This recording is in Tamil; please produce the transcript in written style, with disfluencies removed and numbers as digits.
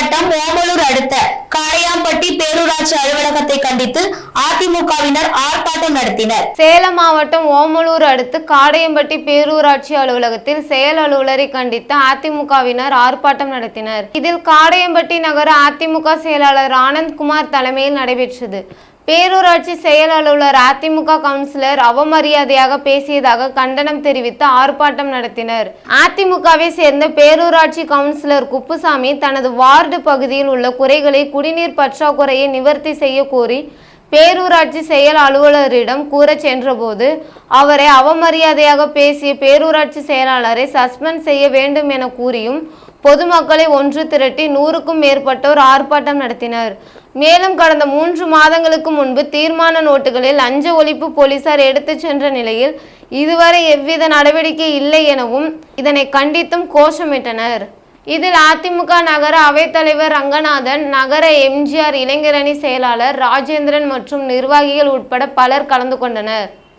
மாவட்டம் ஓமலூர் அடுத்த காடையாம்பட்டி பேரூராட்சி அலுவலகத்தை கண்டித்து அதிமுகவினர் ஆர்ப்பாட்டம் நடத்தினர். சேலம் மாவட்டம் ஓமலூர் அடுத்து காடையம்பட்டி பேரூராட்சி அலுவலகத்தில் செயல் அலுவலரை கண்டித்து அதிமுகவினர் ஆர்ப்பாட்டம் நடத்தினர். இதில் காடையம்பட்டி நகர அதிமுக செயலாளர் ஆனந்த்குமார் தலைமையில் நடைபெற்றது. பேரூராட்சி செயல் அலுவலர் அதிமுக கவுன்சிலர் அவமரியாதையாக பேசியதாக கண்டனம் தெரிவித்து ஆர்ப்பாட்டம் நடத்தினர். அதிமுகவை சேர்ந்த பேரூராட்சி கவுன்சிலர் குப்புசாமி தனது வார்டு பகுதியில் உள்ள குறைகளை குடிநீர் பற்றாக்குறையை நிவர்த்தி செய்ய கோரி பேரூராட்சி செயல் அலுவலரிடம் கூற சென்றபோது அவரை அவமரியாதையாக பேசிய பேரூராட்சி செயலாளரை சஸ்பெண்ட் செய்ய வேண்டும் என கூறியும் பொதுமக்களை ஒன்று திரட்டி 100க்கும் மேற்பட்டோர் ஆர்ப்பாட்டம் நடத்தினர். மேலும் கடந்த 3 மாதங்களுக்கு முன்பு தீர்மான நோட்டுகளில் லஞ்ச ஒழிப்பு போலீசார் எடுத்துச் சென்ற நிலையில் இதுவரை எவ்வித நடவடிக்கை இல்லை எனவும் இதனை கண்டித்தும் கோஷமிட்டனர். இதில் அதிமுக நகர அவைத்தலைவர் ரங்கநாதன், நகர எம்ஜிஆர் இளைஞரணி செயலாளர் ராஜேந்திரன் மற்றும் நிர்வாகிகள் உட்பட பலர் கலந்து கொண்டனர்.